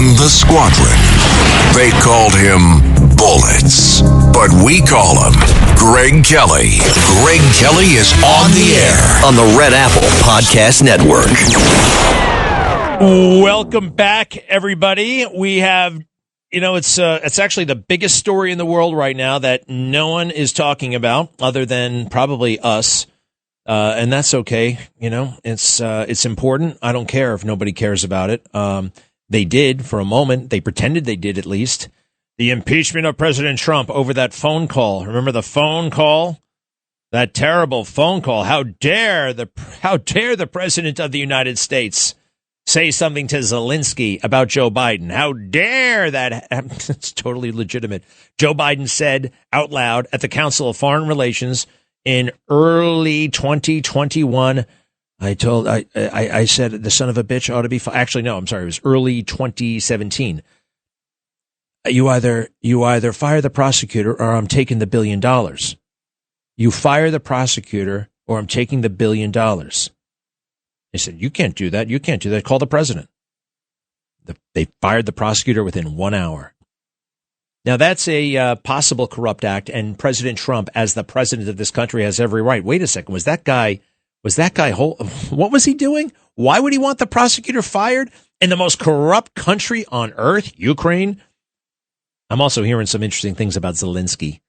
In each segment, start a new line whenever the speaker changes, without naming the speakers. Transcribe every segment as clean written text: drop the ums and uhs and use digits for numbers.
in the squadron. They called him Bullets, but we call him Greg Kelly. Greg Kelly is on the air
on the Red Apple Podcast Network.
Welcome back, everybody. We have, it's actually the biggest story in the world right now that no one is talking about other than probably us. And that's okay. It's important. I don't care if nobody cares about it. They did for a moment. They pretended they did, at least. The impeachment of President Trump over that phone call. Remember the phone call? That terrible phone call. How dare the president of the United States say something to Zelensky about Joe Biden? How dare that? It's totally legitimate. Joe Biden said out loud at the Council of Foreign Relations in early 2021, I said the son of a bitch ought to be actually, no, I'm sorry. It was early 2017. You either fire the prosecutor or I'm taking the $1 billion. You fire the prosecutor or I'm taking the $1 billion. They said, you can't do that. You can't do that. Call the president. They fired the prosecutor within 1 hour. Now, that's a possible corrupt act, and President Trump, as the president of this country, has every right. Wait a second. Was that guy what was he doing? Why would he want the prosecutor fired in the most corrupt country on earth, Ukraine? I'm also hearing some interesting things about Zelensky.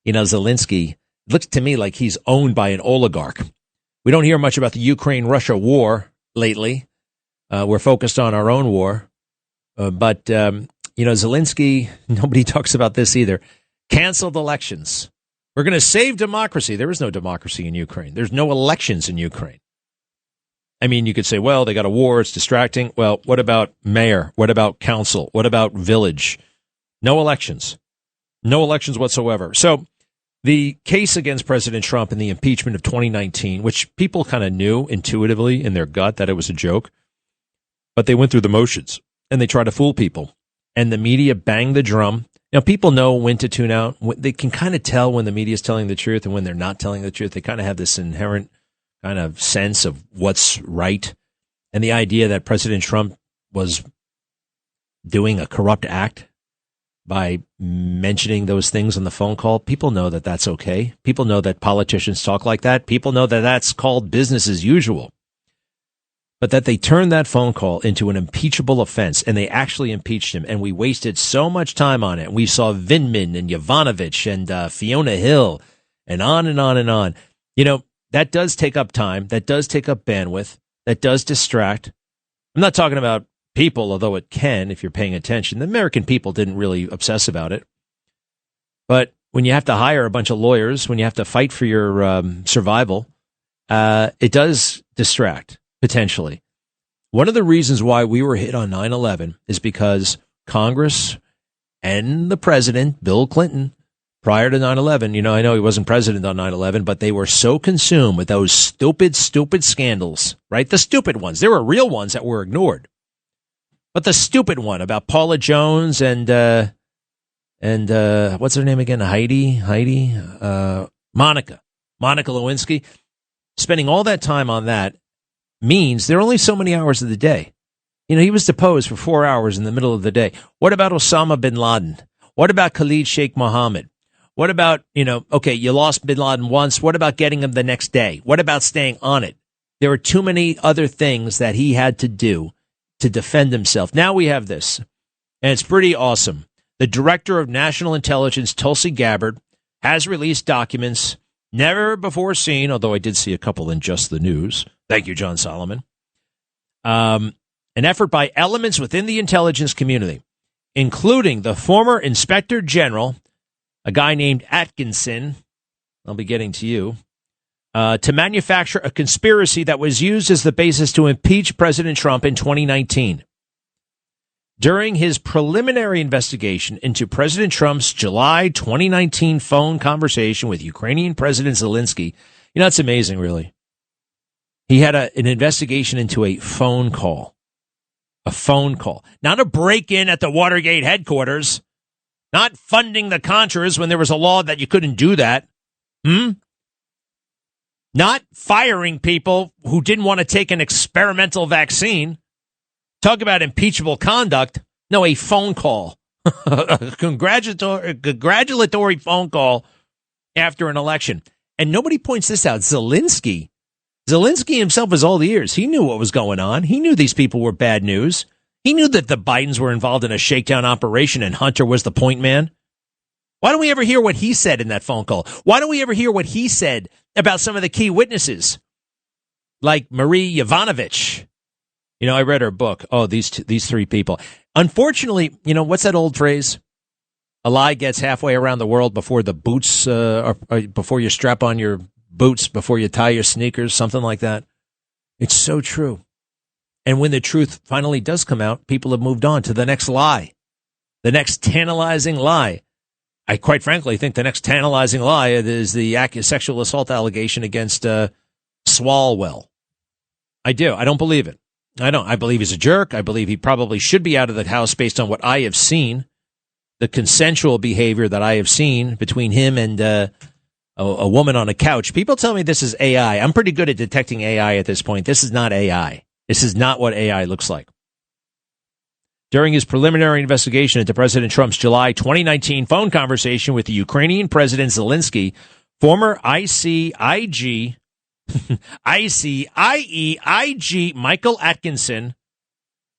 Zelensky looks to me like he's owned by an oligarch. We don't hear much about the Ukraine-Russia war lately. We're focused on our own war. But Zelensky, nobody talks about this either, canceled elections. We're going to save democracy. There is no democracy in Ukraine. There's no elections in Ukraine. I mean, you could say, well, they got a war. It's distracting. Well, what about mayor? What about council? What about village? No elections. No elections whatsoever. So the case against President Trump in the impeachment of 2019, which people kind of knew intuitively in their gut that it was a joke, but they went through the motions and they tried to fool people. And the media banged the drum. Now, people know when to tune out. They can kind of tell when the media is telling the truth and when they're not telling the truth. They kind of have this inherent kind of sense of what's right. And the idea that President Trump was doing a corrupt act by mentioning those things on the phone call, people know that that's okay. People know that politicians talk like that. People know that that's called business as usual. But that they turned that phone call into an impeachable offense, and they actually impeached him, and we wasted so much time on it. We saw Vindman and Yovanovitch and Fiona Hill and on and on and on. That does take up time. That does take up bandwidth. That does distract. I'm not talking about people, although it can if you're paying attention. The American people didn't really obsess about it. But when you have to hire a bunch of lawyers, when you have to fight for your survival, it does distract. Potentially. One of the reasons why we were hit on 9/11 is because Congress and the president, Bill Clinton, prior to 9/11, I know he wasn't president on 9/11, but they were so consumed with those stupid scandals, right? The stupid ones. There were real ones that were ignored. But the stupid one about Paula Jones and what's her name again? Monica Lewinsky, spending all that time on that means there are only so many hours of the day. He was deposed for 4 hours in the middle of the day. What about Osama bin Laden? What about Khalid Sheikh Mohammed? What about, okay, you lost bin Laden once. What about getting him the next day? What about staying on it? There were too many other things that he had to do to defend himself. Now we have this, and it's pretty awesome. The Director of National Intelligence, Tulsi Gabbard, has released documents never before seen, although I did see a couple in Just the News. Thank you, John Solomon. An effort by elements within the intelligence community, including the former Inspector General, a guy named Atkinson, I'll be getting to you, to manufacture a conspiracy that was used as the basis to impeach President Trump in 2019. During his preliminary investigation into President Trump's July 2019 phone conversation with Ukrainian President Zelensky, it's amazing, really. He had an investigation into a phone call. A phone call. Not a break-in at the Watergate headquarters. Not funding the Contras when there was a law that you couldn't do that. Not firing people who didn't want to take an experimental vaccine. Talk about impeachable conduct. No, a phone call. A congratulatory phone call after an election. And nobody points this out. Zelensky himself was all ears. He knew what was going on. He knew these people were bad news. He knew that the Bidens were involved in a shakedown operation and Hunter was the point man. Why don't we ever hear what he said in that phone call? Why don't we ever hear what he said about some of the key witnesses, like Marie Yovanovitch? You know, I read her book. Oh, these three people. Unfortunately, you know, what's that old phrase? A lie gets halfway around the world before the boots, before you strap on your boots, before you tie your sneakers, something like that. It's so true. And when the truth finally does come out, people have moved on to the next lie, the next tantalizing lie. I quite frankly think the next tantalizing lie is the sexual assault allegation against Swalwell. I do. I don't believe it. I don't. I believe he's a jerk. I believe he probably should be out of the house based on what I have seen, the consensual behavior that I have seen between him and a woman on a couch. People tell me this is AI. I'm pretty good at detecting AI at this point. This is not AI. This is not what AI looks like. During his preliminary investigation into President Trump's July 2019 phone conversation with the Ukrainian President Zelensky, former ICIEIG Michael Atkinson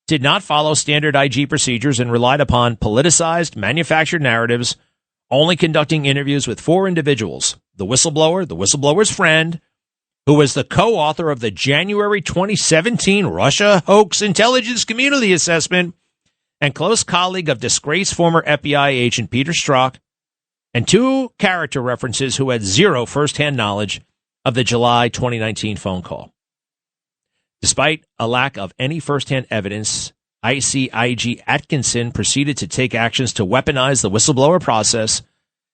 did not follow standard IG procedures and relied upon politicized, manufactured narratives, only conducting interviews with four individuals: the whistleblower, the whistleblower's friend, who was the co-author of the January 2017 Russia hoax intelligence community assessment, and close colleague of disgraced former FBI agent Peter Strzok, and two character references who had zero firsthand knowledge of the July 2019 phone call. Despite a lack of any firsthand evidence, ICIG Atkinson proceeded to take actions to weaponize the whistleblower process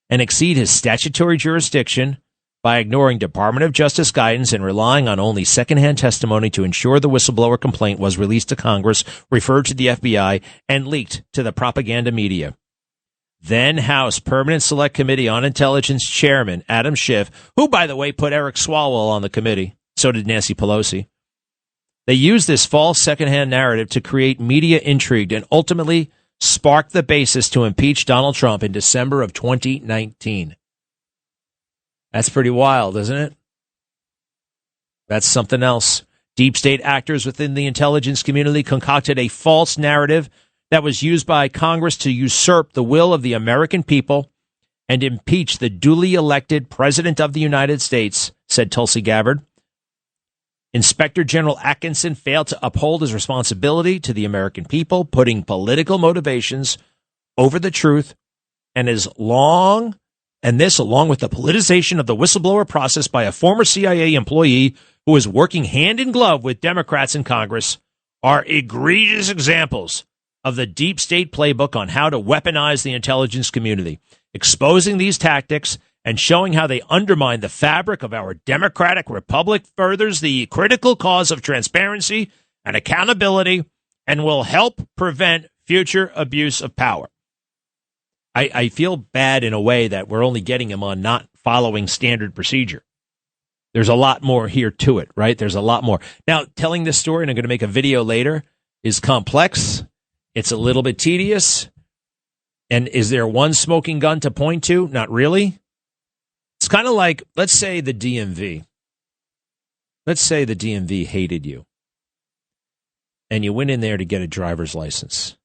and exceed his statutory jurisdiction by ignoring Department of Justice guidance and relying on only secondhand testimony to ensure the whistleblower complaint was released to Congress, referred to the FBI, and leaked to the propaganda media. Then House Permanent Select Committee on Intelligence Chairman Adam Schiff, who, by the way, put Eric Swalwell on the committee, so did Nancy Pelosi. They used this false secondhand narrative to create media intrigue and ultimately spark the basis to impeach Donald Trump in December of 2019. That's pretty wild, isn't it? That's something else. Deep state actors within the intelligence community concocted a false narrative that was used by Congress to usurp the will of the American people and impeach the duly elected President of the United States, said Tulsi Gabbard. Inspector General Atkinson failed to uphold his responsibility to the American people, putting political motivations over the truth, and this, along with the politicization of the whistleblower process by a former CIA employee who is working hand in glove with Democrats in Congress, are egregious examples of the deep state playbook on how to weaponize the intelligence community. Exposing these tactics and showing how they undermine the fabric of our democratic republic furthers the critical cause of transparency and accountability and will help prevent future abuse of power. I feel bad in a way that we're only getting him on not following standard procedure. There's a lot more here to it, right? There's a lot more. Now, telling this story, and I'm going to make a video later, is complex. It's a little bit tedious. And is there one smoking gun to point to? Not really. It's kind of like, let's say the DMV. Let's say the DMV hated you. And you went in there to get a driver's license.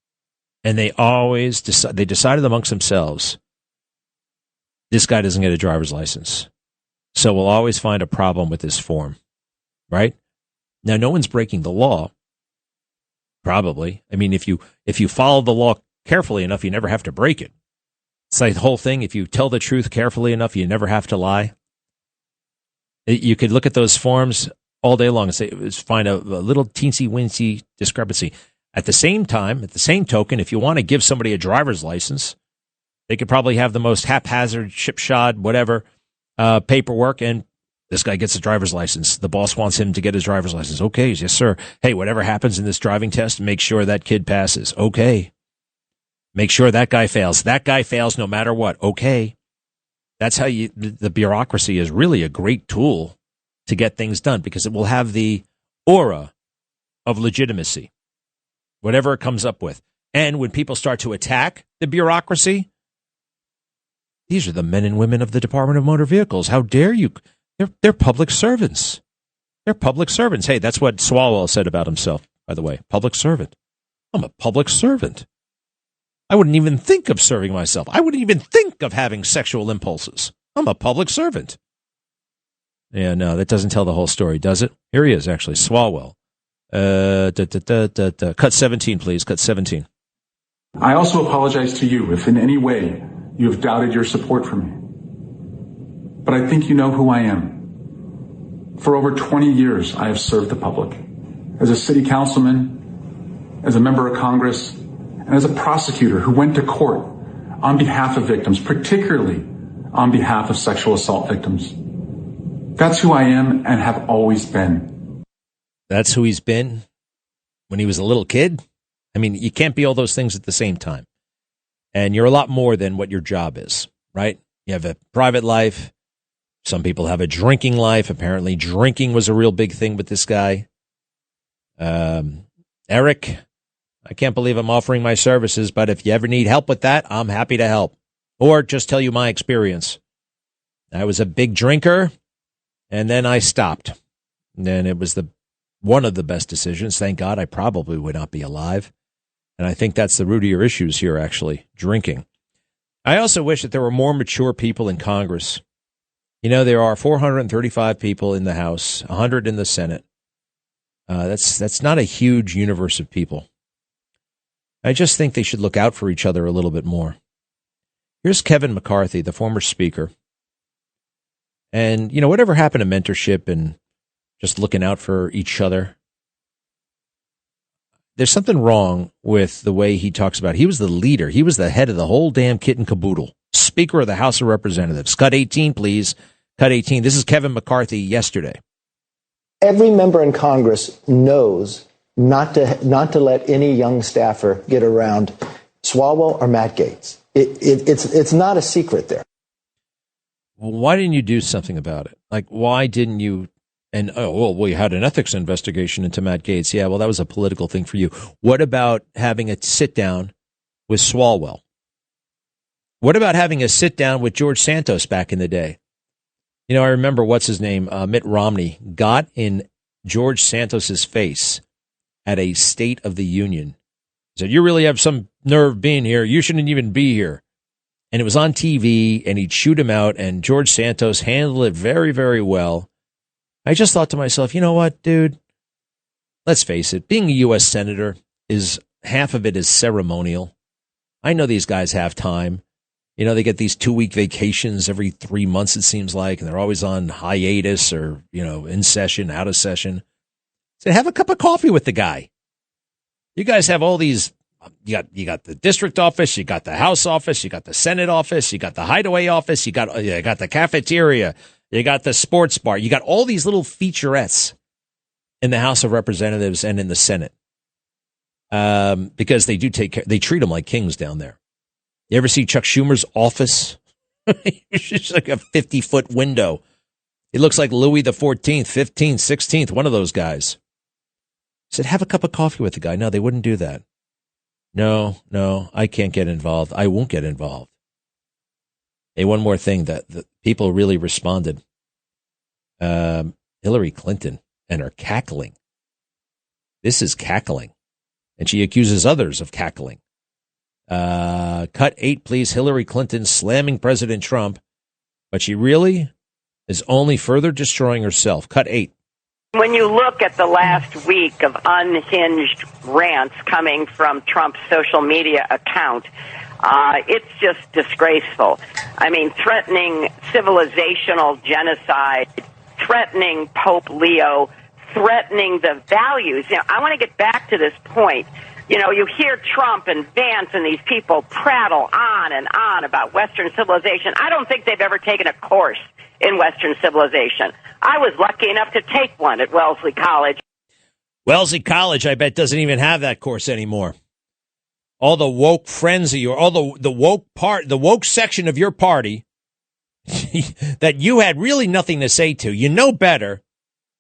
And they always decided amongst themselves, this guy doesn't get a driver's license. So we'll always find a problem with this form, right? Now, no one's breaking the law. Probably. I mean, if you follow the law carefully enough, you never have to break it. It's like the whole thing. If you tell the truth carefully enough, you never have to lie. You could look at those forms all day long and say, find a little teensy-weensy discrepancy. At the same time, at the same token, if you want to give somebody a driver's license, they could probably have the most haphazard, shipshod, whatever, paperwork, and this guy gets a driver's license. The boss wants him to get his driver's license. Okay, yes, sir. Hey, whatever happens in this driving test, make sure that kid passes. Okay. Make sure that guy fails. That guy fails no matter what. Okay. That's how the bureaucracy is really a great tool to get things done because it will have the aura of legitimacy. Whatever it comes up with. And when people start to attack the bureaucracy, these are the men and women of the Department of Motor Vehicles. How dare you? They're public servants. They're public servants. Hey, that's what Swalwell said about himself, by the way. Public servant. I'm a public servant. I wouldn't even think of serving myself. I wouldn't even think of having sexual impulses. I'm a public servant. Yeah, no, that doesn't tell the whole story, does it? Here he is, actually, Swalwell. Cut 17, please. Cut 17.
I also apologize to you if in any way you have doubted your support for me. But I think you know who I am. For over 20 years, I have served the public. As a city councilman, as a member of Congress, and as a prosecutor who went to court on behalf of victims, particularly on behalf of sexual assault victims. That's who I am and have always been.
That's who he's been when he was a little kid? I mean, you can't be all those things at the same time. And you're a lot more than what your job is, right? You have a private life. Some people have a drinking life. Apparently, drinking was a real big thing with this guy. Eric, I can't believe I'm offering my services, but if you ever need help with that, I'm happy to help. Or just tell you my experience. I was a big drinker, and then I stopped. And it was one of the best decisions. Thank God I probably would not be alive. And I think that's the root of your issues here, actually, drinking. I also wish that there were more mature people in Congress. You know, there are 435 people in the House, 100 in the Senate. That's not a huge universe of people. I just think they should look out for each other a little bit more. Here's Kevin McCarthy, the former speaker. And, you know, whatever happened to mentorship and just looking out for each other? There's something wrong with the way he talks about it. He was the leader. He was the head of the whole damn kit and caboodle. Speaker of the House of Representatives. Cut 18, please. Cut 18. This is Kevin McCarthy yesterday.
Every member in Congress knows not to let any young staffer get around Swalwell or Matt Gaetz. It's not a secret there.
Well, why didn't you do something about it? Like, why didn't you? And, we had an ethics investigation into Matt Gaetz. Yeah, well, that was a political thing for you. What about having a sit down with Swalwell? What about having a sit down with George Santos back in the day? You know, I remember what's his name, Mitt Romney, got in George Santos's face at a State of the Union. He said, "You really have some nerve being here. You shouldn't even be here." And it was on TV, and he'd shoot him out, and George Santos handled it very, very well. I just thought to myself, you know what, dude? Let's face it. Being a U.S. Senator is half of it is ceremonial. I know these guys have time. You know, they get these 2-week vacations every 3 months, it seems like, and they're always on hiatus or, you know, in session, out of session. So have a cup of coffee with the guy. You guys have all these. You got the district office, you got the House office, you got the Senate office, you got the hideaway office, you got the cafeteria, you got the sports bar, you got all these little featurettes in the House of Representatives and in the Senate, because they do they treat them like kings down there. You ever see Chuck Schumer's office? It's just like a 50-foot window. He looks like Louis the 14th, 15th, 16th, one of those guys. I said, have a cup of coffee with the guy. No, they wouldn't do that. No, I can't get involved. I won't get involved. Hey, one more thing that the people really responded. Hillary Clinton and her cackling. This is cackling. And she accuses others of cackling. Cut 8, please. Hillary Clinton slamming President Trump. But she really is only further destroying herself. Cut 8.
When you look at the last week of unhinged rants coming from Trump's social media account, it's just disgraceful. I mean, threatening civilizational genocide, threatening Pope Leo, threatening the values. You know, I want to get back to this point. You know, you hear Trump and Vance and these people prattle on and on about Western civilization. I don't think they've ever taken a course in Western civilization. I was lucky enough to take one at Wellesley College.
Wellesley College, I bet, doesn't even have that course anymore. All the woke friends of yours, all the woke section of your party that you had really nothing to say to, you know better.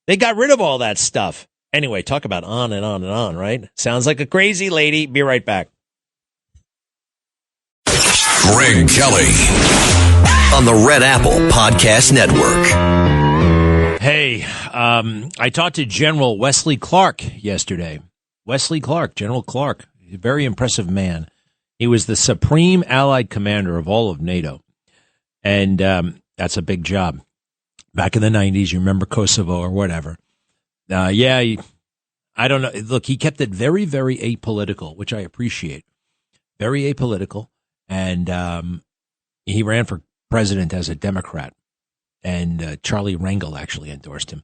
They got rid of all that stuff. Anyway, talk about on and on and on, right? Sounds like a crazy lady. Be right back.
Greg Kelly.
On the Red Apple Podcast Network.
Hey, I talked to General Wesley Clark yesterday. Wesley Clark, General Clark, a very impressive man. He was the supreme Allied commander of all of NATO. And that's a big job. Back in the 90s, you remember Kosovo or whatever. I don't know. Look, he kept it very, very apolitical, which I appreciate. Very apolitical. And he ran for president as a Democrat. And Charlie Rangel actually endorsed him.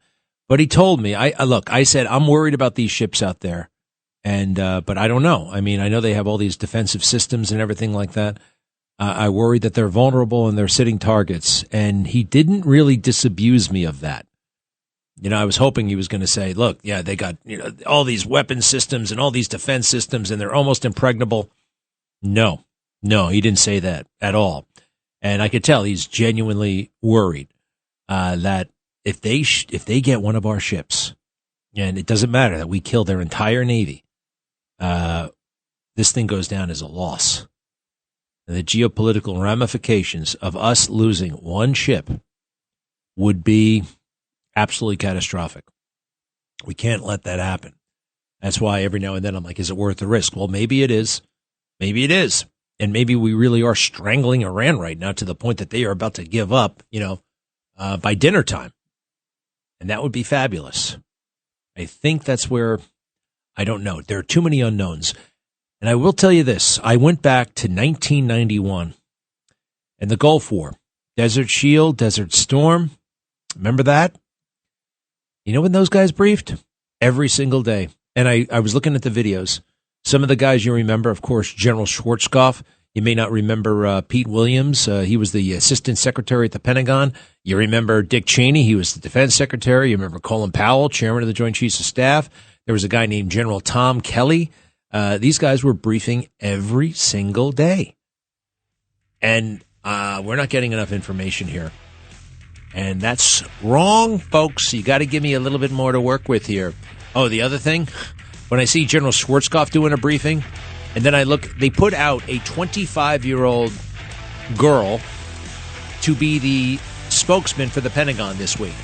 But he told me, I said, I'm worried about these ships out there. And but I don't know. I mean, I know they have all these defensive systems and everything like that. I worry that they're vulnerable and they're sitting targets. And he didn't really disabuse me of that. You know, I was hoping he was going to say, look, yeah, they got, all these weapon systems and all these defense systems and they're almost impregnable. No, he didn't say that at all. And I could tell he's genuinely worried that if they get one of our ships, and it doesn't matter that we kill their entire Navy, this thing goes down as a loss. And the geopolitical ramifications of us losing one ship would be absolutely catastrophic. We can't let that happen. That's why every now and then I'm like, is it worth the risk? Well, maybe it is. Maybe it is. And maybe we really are strangling Iran right now to the point that they are about to give up, by dinner time. And that would be fabulous. I think that's where, I don't know. There are too many unknowns. And I will tell you this. I went back to 1991 and the Gulf War. Desert Shield, Desert Storm. Remember that? You know when those guys briefed? Every single day. And I was looking at the videos. Some of the guys you remember, of course, General Schwarzkopf. You may not remember Pete Williams. He was the assistant secretary at the Pentagon. You remember Dick Cheney. He was the defense secretary. You remember Colin Powell, chairman of the Joint Chiefs of Staff. There was a guy named General Tom Kelly. These guys were briefing every single day. And we're not getting enough information here. And that's wrong, folks. You got to give me a little bit more to work with here. Oh, the other thing, when I see General Schwarzkopf doing a briefing, and then I look, they put out a 25-year-old girl to be the spokesman for the Pentagon this week.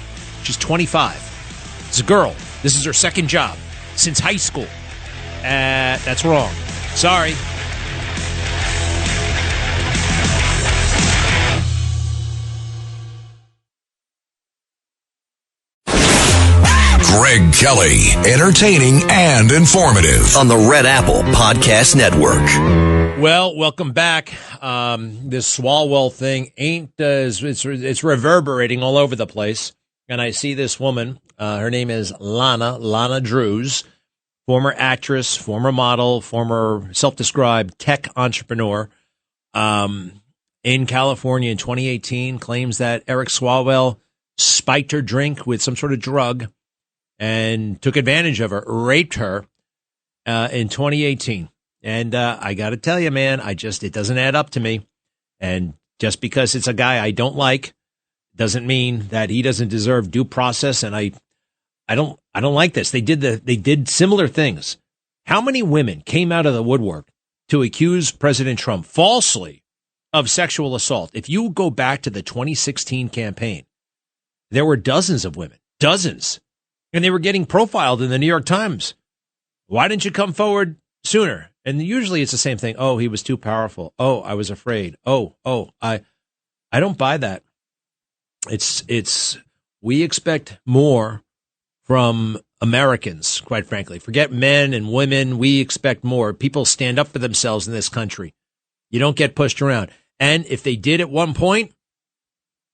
She's 25. It's a girl. This is her second job since high school. That's wrong. Sorry.
Greg Kelly, entertaining and informative.
On the Red Apple Podcast Network.
Well, welcome back. This Swalwell thing it's reverberating all over the place. And I see this woman, her name is Lana Drews, former actress, former model, former self-described tech entrepreneur, in California in 2018, claims that Eric Swalwell spiked her drink with some sort of drug and took advantage of her, raped her in 2018. And I got to tell you, man, it doesn't add up to me. And just because it's a guy I don't like doesn't mean that he doesn't deserve due process. And I don't like this. They did similar things. How many women came out of the woodwork to accuse President Trump falsely of sexual assault? If you go back to the 2016 campaign, there were dozens of women, dozens. And they were getting profiled in the New York Times. Why didn't you come forward sooner? And usually it's the same thing. Oh, he was too powerful. Oh, I was afraid. Oh, I don't buy that. We expect more from Americans, quite frankly. Forget men and women. We expect more. People stand up for themselves in this country. You don't get pushed around. And if they did at one point,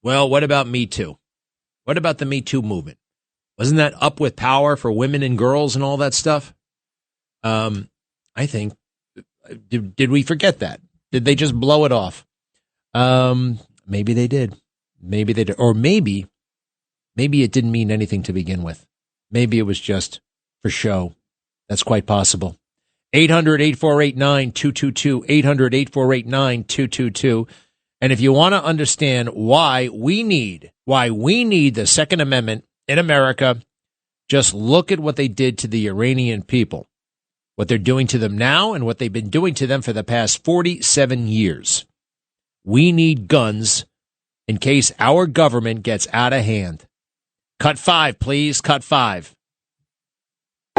well, what about Me Too? What about the Me Too movement? Wasn't that up with power for women and girls and all that stuff? I think, did we forget that? Did they just blow it off? Maybe they did. Maybe they did. Or maybe it didn't mean anything to begin with. Maybe it was just for show. That's quite possible. 800-848-9222, 800-848-9222. And if you want to understand why we need the Second Amendment in America, just look at what they did to the Iranian people, what they're doing to them now, and what they've been doing to them for the past 47 years. We need guns in case our government gets out of hand. Cut 5, please. Cut 5.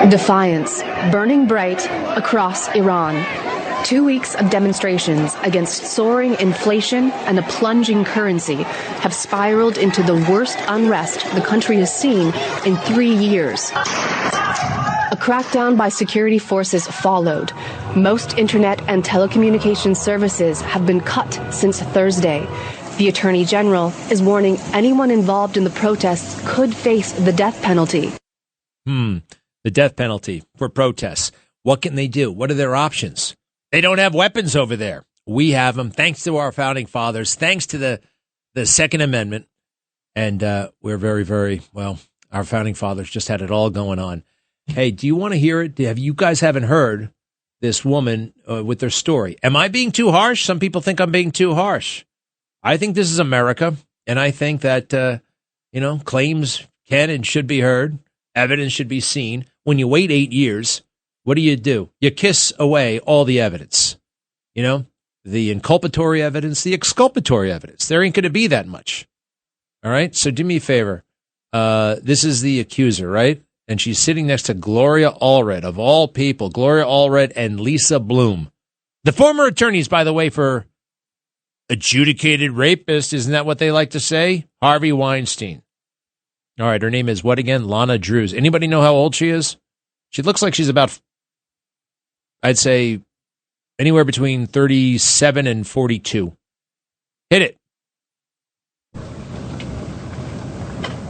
Defiance burning bright across Iran. 2 weeks of demonstrations against soaring inflation and a plunging currency have spiraled into the worst unrest the country has seen in 3 years. A crackdown by security forces followed. Most internet and telecommunications services have been cut since Thursday. The Attorney General is warning anyone involved in the protests could face the death penalty.
The death penalty for protests. What can they do? What are their options? They don't have weapons over there. We have them, thanks to our founding fathers, thanks to the Second Amendment. And we're very, very, well, our founding fathers just had it all going on. Hey, do you want to hear it? Have you guys haven't heard this woman with their story? Am I being too harsh? Some people think I'm being too harsh. I think this is America, and I think that, claims can and should be heard. Evidence should be seen. When you wait 8 years, what do? You kiss away all the evidence. The inculpatory evidence, the exculpatory evidence. There ain't going to be that much. All right? So do me a favor. This is the accuser, right? And she's sitting next to Gloria Allred, of all people. Gloria Allred and Lisa Bloom. The former attorneys, by the way, for adjudicated rapist. Isn't that what they like to say? Harvey Weinstein. All right, her name is what again? Lana Drews. Anybody know how old she is? She looks like she's about, I'd say, anywhere between 37 and 42. Hit it.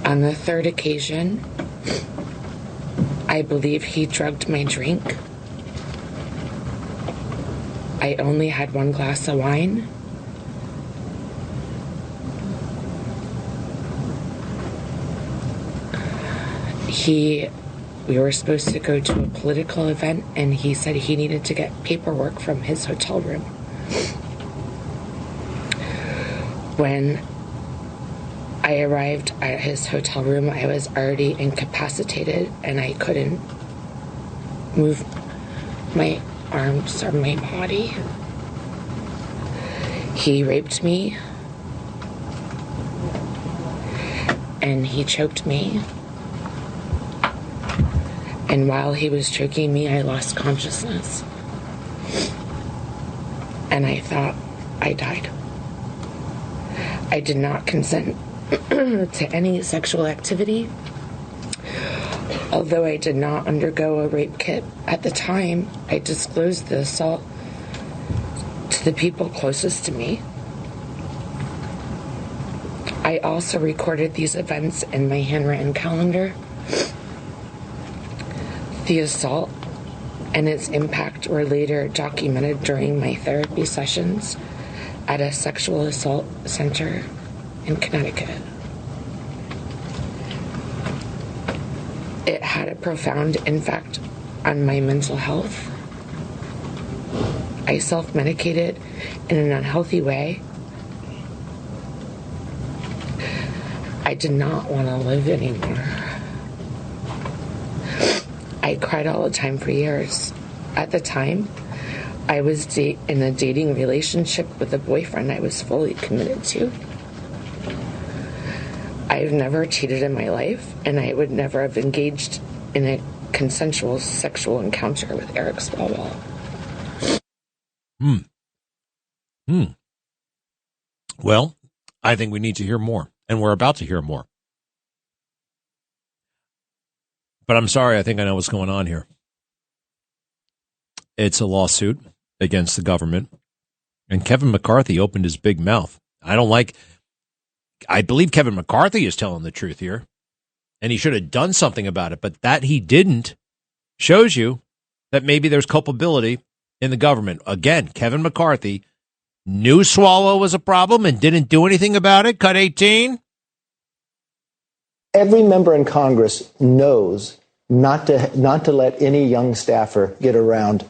On the third occasion, I believe he drugged my drink. I only had 1 glass of wine. We were supposed to go to a political event, and he said he needed to get paperwork from his hotel room. When I arrived at his hotel room, I was already incapacitated, and I couldn't move my arms or my body. He raped me, and he choked me. And while he was choking me, I lost consciousness. And I thought I died. I did not consent to any sexual activity. Although I did not undergo a rape kit at the time, I disclosed the assault to the people closest to me. I also recorded these events in my handwritten calendar. The assault and its impact were later documented during my therapy sessions at a sexual assault center in Connecticut. It had a profound impact on my mental health. I self-medicated in an unhealthy way. I did not want to live anymore. I cried all the time for years. At the time, I was in a dating relationship with a boyfriend I was fully committed to. I've never cheated in my life, and I would never have engaged in a consensual sexual encounter with Eric Swalwell.
Well, I think we need to hear more, and we're about to hear more. But I'm sorry, I think I know what's going on here. It's a lawsuit against the government. And Kevin McCarthy opened his big mouth. I believe Kevin McCarthy is telling the truth here. And he should have done something about it. But that he didn't shows you that maybe there's culpability in the government. Again, Kevin McCarthy knew Swalwell was a problem and didn't do anything about it. Cut 18.
Every member in Congress knows not to let any young staffer get around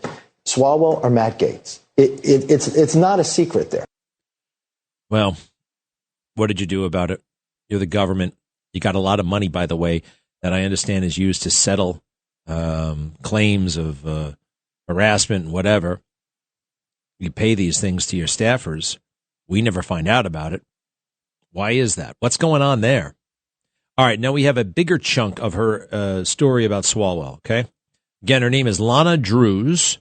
Swalwell or Matt Gaetz. It's not a secret there.
Well, what did you do about it? You're the government. You got a lot of money, by the way, that I understand is used to settle claims of harassment and whatever. You pay these things to your staffers. We never find out about it. Why is that? What's going on there? All right, now we have a bigger chunk of her story about Swalwell, okay? Again, her name is Lana Drews,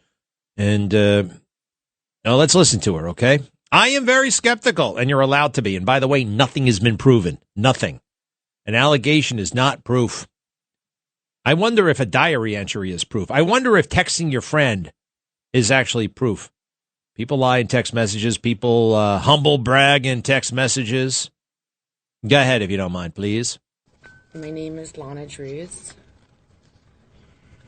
and now let's listen to her, okay? I am very skeptical, and you're allowed to be. And by the way, nothing has been proven. Nothing. An allegation is not proof. I wonder if a diary entry is proof. I wonder if texting your friend is actually proof. People lie in text messages. People humble brag in text messages. Go ahead if you don't mind, please.
My name is Lana Drews.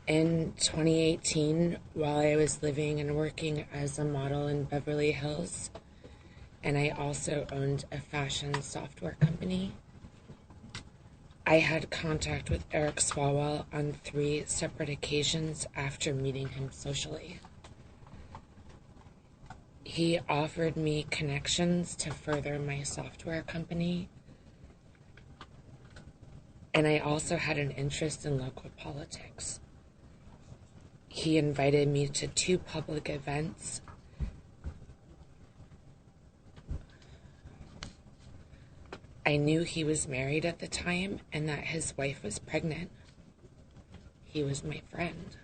In 2018, while I was living and working as a model in Beverly Hills, and I also owned a fashion software company, I had contact with Eric Swalwell on 3 separate occasions after meeting him socially. He offered me connections to further my software company, and I also had an interest in local politics. He invited me to 2 public events. I knew he was married at the time and that his wife was pregnant. He was my friend.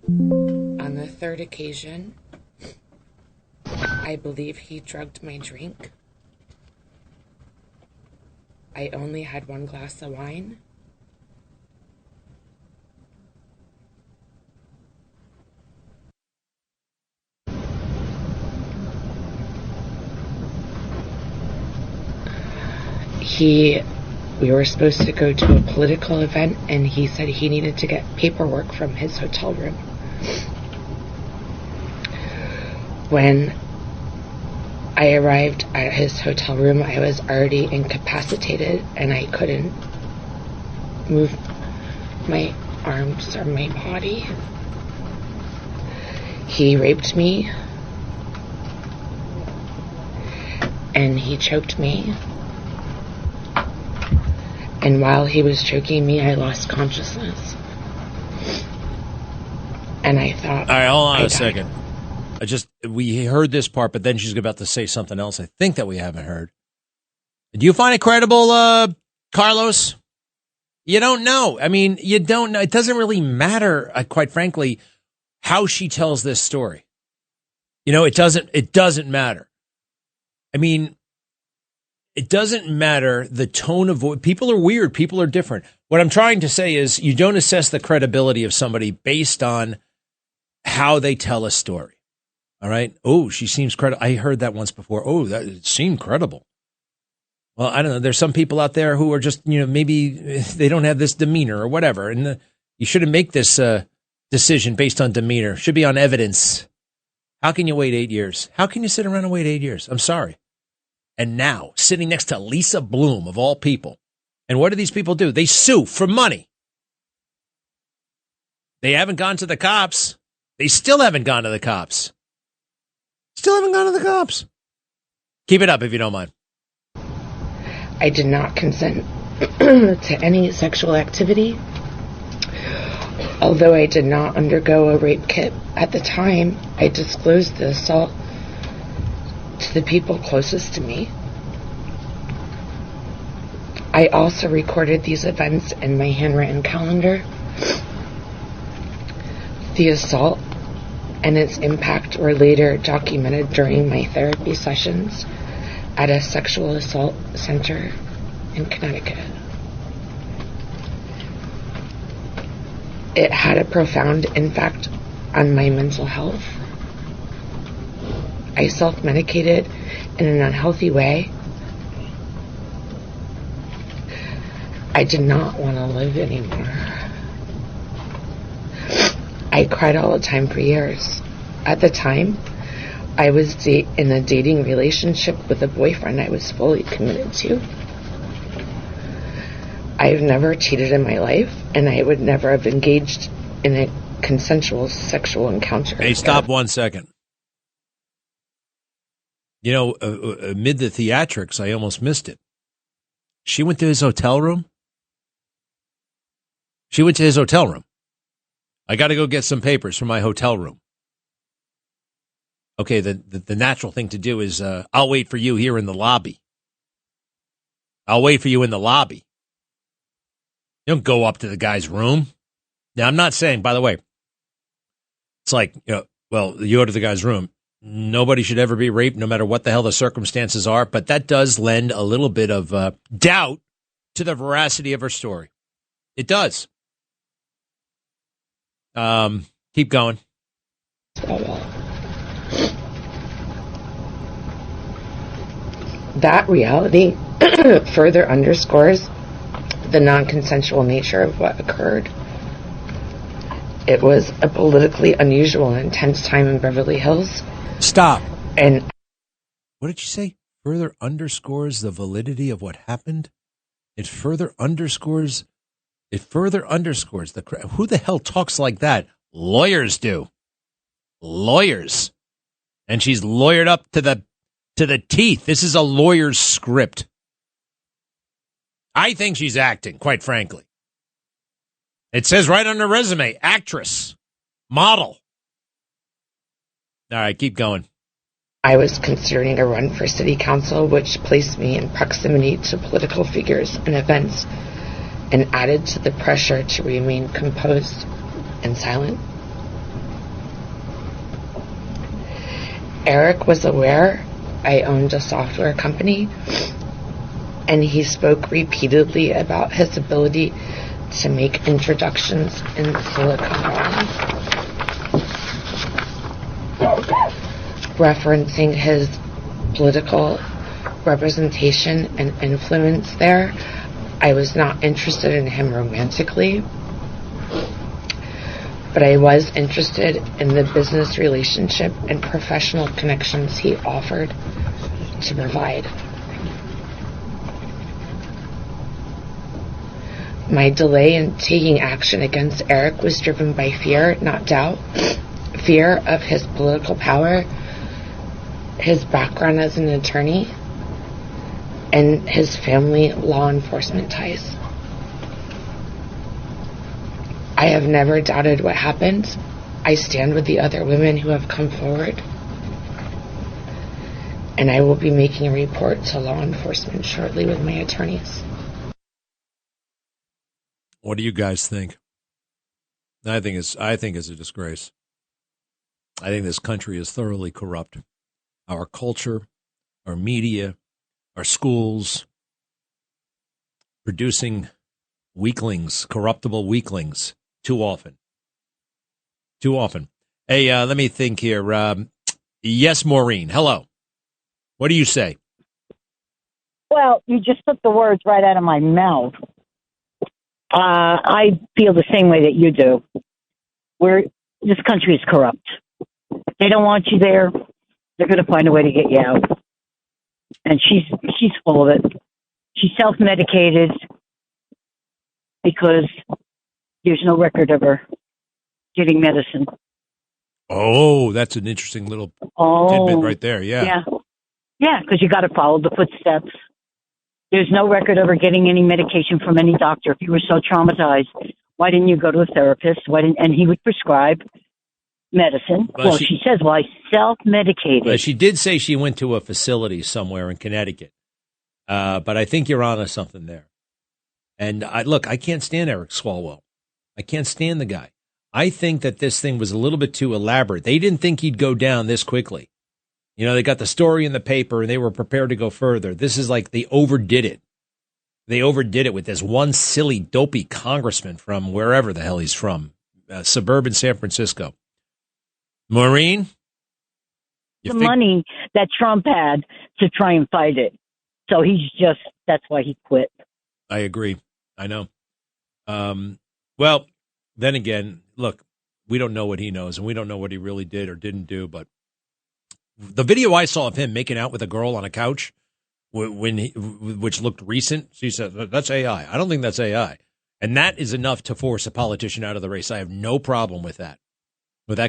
On the 3rd occasion, I believe he drugged my drink. I only had 1 glass of wine. We were supposed to go to a political event, and he said he needed to get paperwork from his hotel room. When I arrived at his hotel room, I was already incapacitated, and I couldn't move my arms or my body. He raped me, and he choked me. And while he was choking me, I lost consciousness. And I thought... All
right, hold on a second. We heard this part, but then she's about to say something else I think that we haven't heard. Do you find it credible, Carlos? You don't know. I mean, you don't know. It doesn't really matter, quite frankly, how she tells this story. You know, it doesn't matter. I mean, it doesn't matter the tone of voice. People are weird. People are different. What I'm trying to say is you don't assess the credibility of somebody based on how they tell a story. All right. Oh, she seems credible. I heard that once before. Oh, it seemed credible. Well, I don't know. There's some people out there who are just, maybe they don't have this demeanor or whatever. And you shouldn't make this decision based on demeanor. It should be on evidence. How can you wait 8 years? How can you sit around and wait 8 years? I'm sorry. And now, sitting next to Lisa Bloom, of all people. And what do these people do? They sue for money. They haven't gone to the cops. They still haven't gone to the cops. Still haven't gone to the cops. Keep it up if you don't mind.
I did not consent to any sexual activity. Although I did not undergo a rape kit at the time, I disclosed the assault to the people closest to me. I also recorded these events in my handwritten calendar. The assault and its impact were later documented during my therapy sessions at a sexual assault center in Connecticut. It had a profound impact on my mental health. I self-medicated in an unhealthy way. I did not want to live anymore. I cried all the time for years. At the time, I was in a dating relationship with a boyfriend I was fully committed to. I've never cheated in my life, and I would never have engaged in a consensual sexual encounter.
Hey, stop 1 second. Amid the theatrics, I almost missed it. She went to his hotel room? She went to his hotel room. I got to go get some papers from my hotel room. okay, the natural thing to do is I'll wait for you here in the lobby. I'll wait for you in the lobby. You don't go up to the guy's room. Now, I'm not saying, by the way, it's like, well, you go to the guy's room. Nobody should ever be raped, no matter what the hell the circumstances are. But that does lend a little bit of doubt to the veracity of her story. It does. Keep going.
That reality further underscores the non-consensual nature of what occurred. It was a politically unusual and intense time in Beverly Hills.
Stop.
And
what did you say? Further underscores the validity of what happened? It further underscores the... Who the hell talks like that? Lawyers do. Lawyers. And she's lawyered up to the teeth. This is a lawyer's script. I think she's acting, quite frankly. It says right on her resume, actress, model. All right, keep going.
I was considering a run for city council, which placed me in proximity to political figures and events and added to the pressure to remain composed and silent. Eric was aware I owned a software company, and he spoke repeatedly about his ability to make introductions in Silicon Valley, referencing his political representation and influence there. I was not interested in him romantically, but I was interested in the business relationship and professional connections he offered to provide. My delay in taking action against Eric was driven by fear, not doubt. Fear of his political power, his background as an attorney, and his family law enforcement ties. I have never doubted what happened. I stand with the other women who have come forward. And I will be making a report to law enforcement shortly with my attorneys.
What do you guys think? I think it's a disgrace. I think this country is thoroughly corrupt. Our culture, our media, our schools, producing weaklings, corruptible weaklings, too often. Too often. Hey, let me think here. Yes, Maureen. Hello. What do you say?
Well, you just took the words right out of my mouth. I feel the same way that you do. This country is corrupt. If they don't want you there, they're going to find a way to get you out. And she's full of it. She's self-medicated because there's no record of her getting medicine.
Oh, that's an interesting little tidbit right there. Yeah.
Yeah, because you got to follow the footsteps. There's no record of her getting any medication from any doctor. If you were so traumatized, why didn't you go to a therapist? And he would prescribe medicine. Well, she says, I self-medicated.
But she did say she went to a facility somewhere in Connecticut. But I think you're onto something there. And I can't stand Eric Swalwell. I can't stand the guy. I think that this thing was a little bit too elaborate. They didn't think he'd go down this quickly. You know, they got the story in the paper and they were prepared to go further. This is like they overdid it. They overdid it with this one silly, dopey congressman from wherever the hell he's from, suburban San Francisco. Maureen?
The money that Trump had to try and fight it. So that's why he quit.
I agree. I know. Well, then again, look, we don't know what he knows and we don't know what he really did or didn't do, but the video I saw of him making out with a girl on a couch, which looked recent, she said, that's AI. I don't think that's AI. And that is enough to force a politician out of the race. I have no problem with that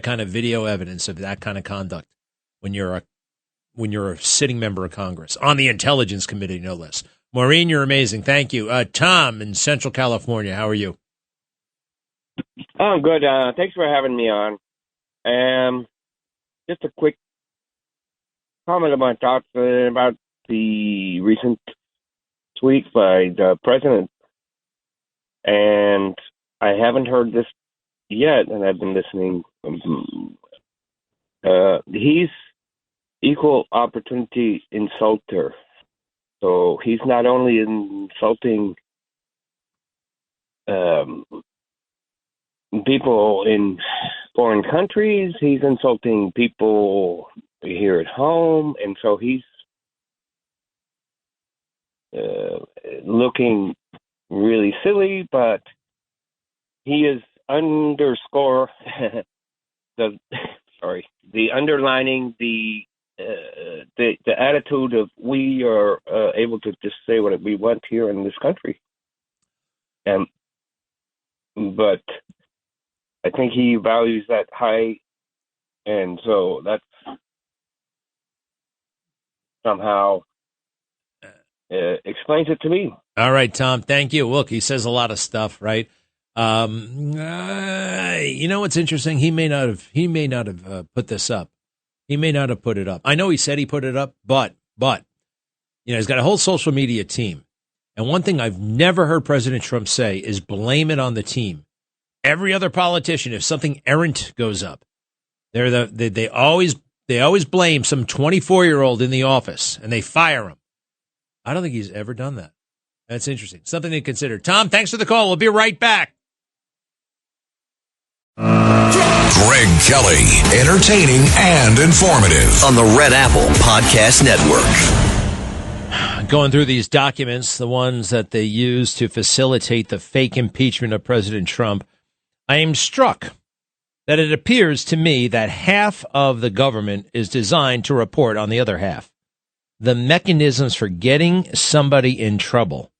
kind of video evidence of that kind of conduct when you're a sitting member of Congress, on the Intelligence Committee, no less. Maureen, you're amazing. Thank you. Tom in Central California, how are you?
Oh, I'm good. Thanks for having me on. Just a quick comment my thoughts about the recent tweet by the president. And I haven't heard this yet, and I've been listening. He's equal opportunity insulter. So he's not only insulting people in foreign countries, he's insulting people here at home, and so he's looking really silly, but he is underlining the attitude of we are able to just say what we want here in this country. But I think he values that high, and so that's somehow explains it to me.
All right, Tom. Thank you. Look, he says a lot of stuff, right? You know what's interesting? He may not have put this up. He may not have put it up. I know he said he put it up, but he's got a whole social media team. And one thing I've never heard President Trump say is blame it on the team. Every other politician, if something errant goes up, they always blame some 24-year-old in the office and they fire him. I don't think he's ever done that. That's interesting. Something to consider. Tom, thanks for the call. We'll be right back.
Greg Kelly, entertaining and informative
on the Red Apple Podcast Network.
Going through these documents, the ones that they use to facilitate the fake impeachment of President Trump, I am struck that it appears to me that half of the government is designed to report on the other half. The mechanisms for getting somebody in trouble.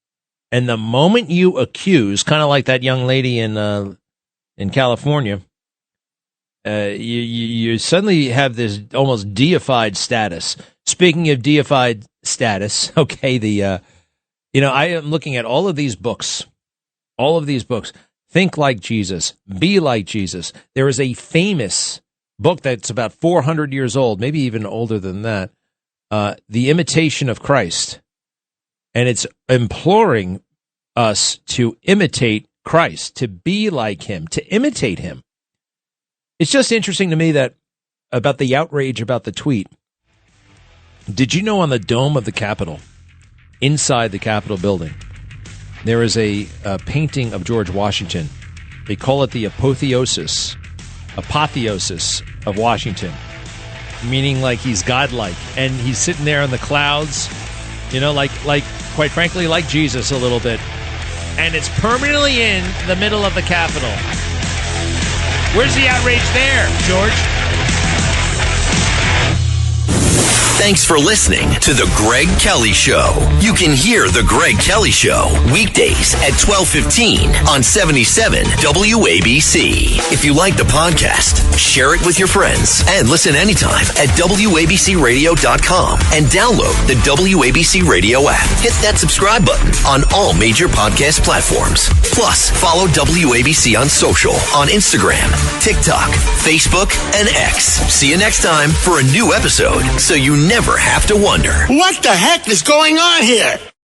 And the moment you accuse, kind of like that young lady in California, you suddenly have this almost deified status. Speaking of deified status, okay, I am looking at all of these books. Think like Jesus, be like Jesus. There is a famous book that's about 400 years old, maybe even older than that, The Imitation of Christ. And it's imploring us to imitate Christ, to be like him, to imitate him. It's just interesting to me that about the outrage about the tweet. Did you know on the dome of the Capitol, inside the Capitol building, there is a painting of George Washington. They call it the apotheosis of Washington, meaning like he's godlike, and he's sitting there in the clouds, like quite frankly, like Jesus a little bit. And it's permanently in the middle of the Capitol. Where's the outrage there, George?
Thanks for listening to The Greg Kelly Show. You can hear The Greg Kelly Show weekdays at 12:15 on 77 WABC. If you like the podcast, share it with your friends and listen anytime at WABCRadio.com and download the WABC Radio app. Hit that subscribe button on all major podcast platforms. Plus, follow WABC on social on Instagram, TikTok, Facebook, and X. See you next time for a new episode so you never have to wonder.
What the heck is going on here?